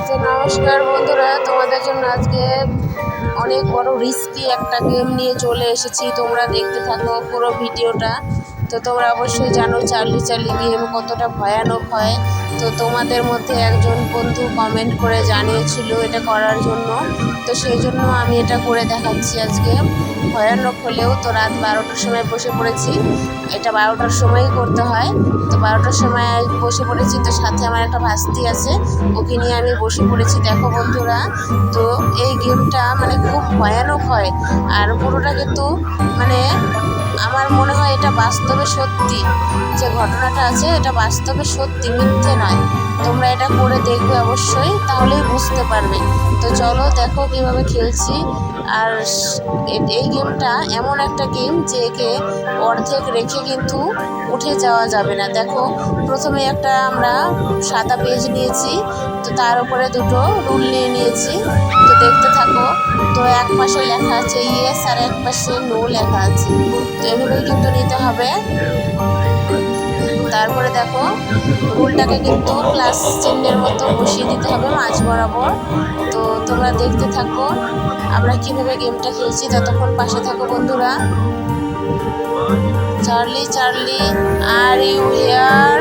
তো নমস্কার বন্ধুরা, তোমাদের জন্য আজকে অনেক বড় রিস্কি একটা গেম নিয়ে চলে এসেছি। তোমরা দেখতে থাকো পুরো ভিডিওটা। তো তোমরা অবশ্যই জানো চার্লি চার্লি গেম কতটা ভয়ানক হয়। তো তোমাদের মধ্যে একজন বন্ধু কমেন্ট করে জানিয়েছিল এটা করার জন্য, তো সেই জন্য আমি এটা করে দেখাচ্ছি আজকে। ভয়ানক হলেও তো রাত 12টার সময় বসে পড়েছি। এটা 12টার সময়ই করতে হয়। তো 12টার সময় বসে পড়েছি, তো সাথে আমার একটা ভাস্তি আছে, ওকে নিয়ে আমি বসে পড়েছি। দেখো বন্ধুরা, তো এই গেমটা মানে খুব ভয়ানক হয়। আর পুরোটা কিন্তু মানে আমার মনে হয় এটা বাস্তবে সত্যি, যে ঘটনাটা আছে এটা বাস্তবে সত্যি, মিথ্যে নয়। তোমরা এটা করে দেখবে অবশ্যই, তাহলেই বুঝতে পারবে। তো চলো দেখো কীভাবে খেলছি। আর এই গেমটা এমন একটা গেম যে একে অর্ধেক রেখে কিন্তু উঠে যাওয়া যাবে না। দেখো প্রথমে একটা আমরা সাদা পেজ নিয়েছি, তো তার উপরে দুটো রুল নিয়ে নিয়েছি। তো দেখতে থাকো। তো এক পাশে লেখা আছে ইয়েস আর এক পাশে নো লেখা আছে। তো এভাবেই কিন্তু নিতে হবে। তারপরে দেখো রুলটাকে কিন্তু প্লাস চিহ্নের মতো বসিয়ে দিতে হবে মাঝ বরাবর। তো তোমরা দেখতে থাকো আমরা কিভাবে গেমটা খেলছি, ততক্ষণ পাশে থাকো বন্ধুরা। Charlie Charlie are you here?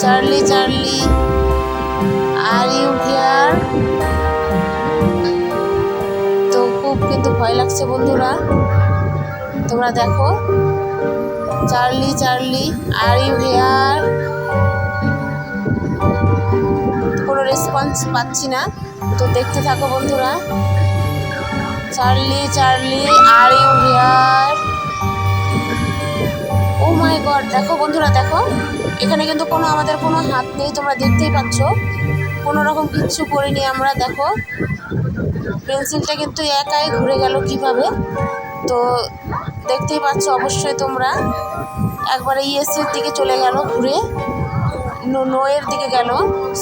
Charlie Charlie are you here? তো খুব কিন্তু ভয় লাগছে বন্ধুরা। তোমরা দেখো Charlie Charlie are you here? কোনো রেসপন্স পাচ্ছি না। তো দেখতে থাকো বন্ধুরা। Charlie Charlie are you here? Oh my God, দেখো বন্ধুরা, দেখো এখানে কিন্তু আমাদের কোনো হাত নেই। তোমরা দেখতেই পাচ্ছ কোনো রকম কিচ্ছু করিনি আমরা। দেখো পেন্সিলটা কিন্তু একাই ঘুরে গেল কিভাবে। তো দেখতেই পাচ্ছ অবশ্যই তোমরা। একবারে ইয়েসের দিকে চলে গেল ঘুরে, নোয়ের দিকে গেল,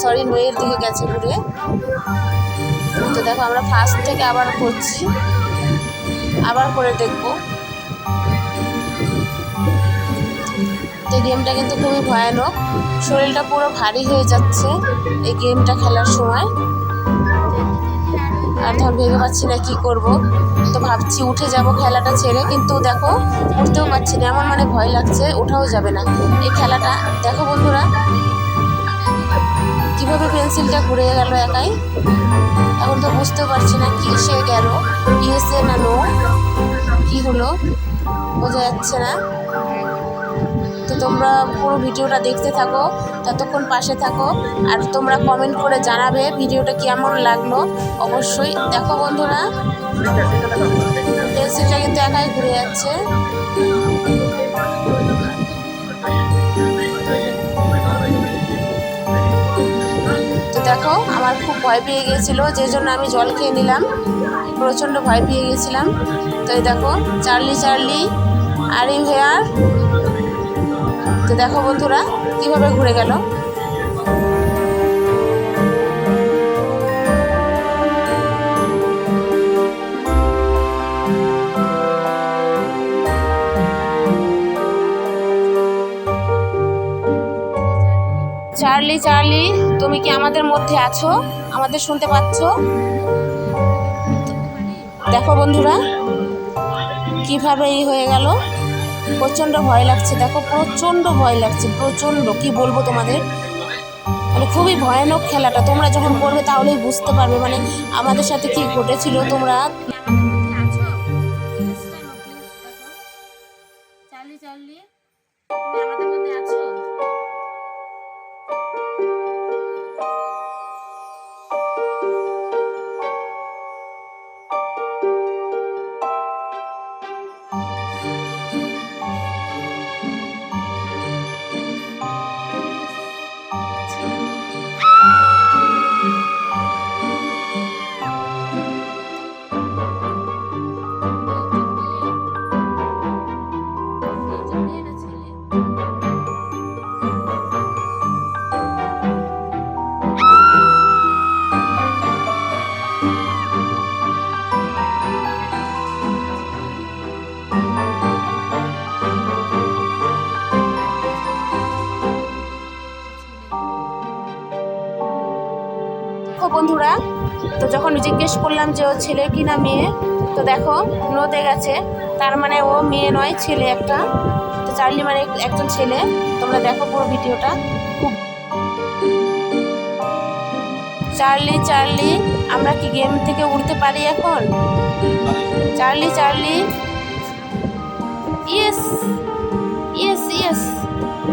সরি নোয়ের দিকে গেছে ঘুরে। তো দেখো আমরা ফার্স্ট থেকে আবার করছি, আবার করে দেখবো। তো গেমটা কিন্তু খুবই ভয়ানক, শরীরটা পুরো ভারী হয়ে যাচ্ছে এই গেমটা খেলার সময়। আর তখন ভেবে পাচ্ছি না কী করব। তো ভাবছি উঠে যাব খেলাটা ছেড়ে, কিন্তু দেখো উঠতেও পারছি না, এমন মানে ভয় লাগছে, ওঠাও যাবে না এই খেলাটা। দেখো বন্ধুরা কীভাবে পেন্সিলটা ঘুরে গেল একাই। এখন তো বুঝতেও পারছি না কি সে গেল, ইয়েসে না নো, কী হলো বোঝা যাচ্ছে না। তো তোমরা পুরো ভিডিওটা দেখতে থাকো, ততক্ষণ পাশে থাকো। আর তোমরা কমেন্ট করে জানাবে ভিডিওটা কেমন লাগলো অবশ্যই। দেখো বন্ধুরা পেন্সিলটা কিন্তু একাই ঘুরে যাচ্ছে। তো দেখো আমার খুব ভয় পেয়ে গিয়েছিল, যে জন্য আমি জল খেয়ে নিলাম, প্রচণ্ড ভয় পেয়ে গিয়েছিলাম। তো এই দেখো Charlie Charlie are you here? তো দেখো বন্ধুরা কীভাবে ঘুরে গেল। চার্লি চার্লি তুমি কি আমাদের মধ্যে আছো? আমাদের শুনতে পাচ্ছ? দেখো বন্ধুরা কিভাবে হয়ে গেল। প্রচণ্ড ভয় লাগছে, দেখো প্রচণ্ড ভয় লাগছে, প্রচণ্ড কি বলবো তোমাদের, মানে খুবই ভয়ানক খেলাটা। তোমরা যখন করবে তাহলেই বুঝতে পারবে মানে আমাদের সাথে কি ঘটেছিল। তোমরা চার্লি চার্লি তুমি আমাদের মধ্যে আছো? দেখো বন্ধুরা, তো যখন জিজ্ঞেস করলাম যে ও ছেলে কি না মেয়ে, তো দেখো নোতে গেছে, তার মানে ও মেয়ে নয়, ছেলে একটা। তো চার্লি মানে একজন ছেলে। তোমরা দেখো পুরো ভিডিওটা। খুব চার্লি চার্লি আমরা কি গেম থেকে উঠতে পারি এখন? Charlie Charlie, yes yes yes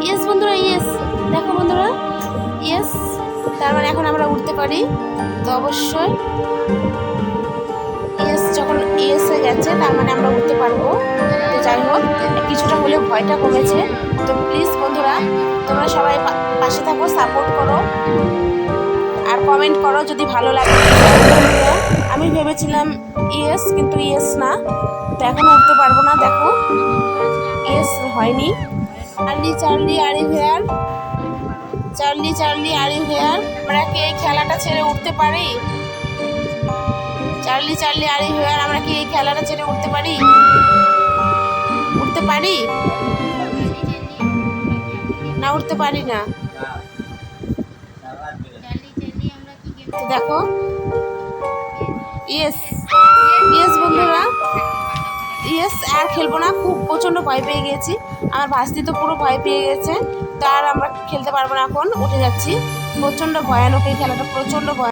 yes বন্ধুরা, ইয়েস। দেখো বন্ধুরা, ইয়েস। তার মানে এখন আমরা উঠতে পারি। তো অবশ্যই ইয়েস, যখন ইয়েস হয়ে গেছে তার মানে আমরা উঠতে পারবো। তো যাই হোক, কিছুটা হলেও ভয়টা কমেছে। তো প্লিজ বন্ধুরা, তোমরা সবাই পাশে থাকো, সাপোর্ট করো আর কমেন্ট করো যদি ভালো লাগে। আমি ভেবেছিলাম ইয়েস, কিন্তু ইয়েস না। তো এখন উঠতে পারবো না। দেখো ইয়েস হয়নি। Charlie Charlie are you here? Charlie Charlie are you here? আমরা কি এই খেলাটা ছেড়ে উঠতে পারি? Charlie Charlie are you here? আমরা কি এই খেলাটা ছেড়ে উঠতে পারি? উঠতে পারি না? উঠতে পারি না। তো দেখো ইয়েস ইয়েস বন্ধুরা, ইয়েস। আর খেলবো না, খুব প্রচণ্ড ভয় পেয়ে গেছি। আমার ভাস্তি তো পুরো ভয় পেয়ে গেছে। তো আর আমরা খেলতে পারবো না, এখন উঠে যাচ্ছি। প্রচণ্ড ভয়ানক এই খেলাটা, প্রচণ্ড ভয়।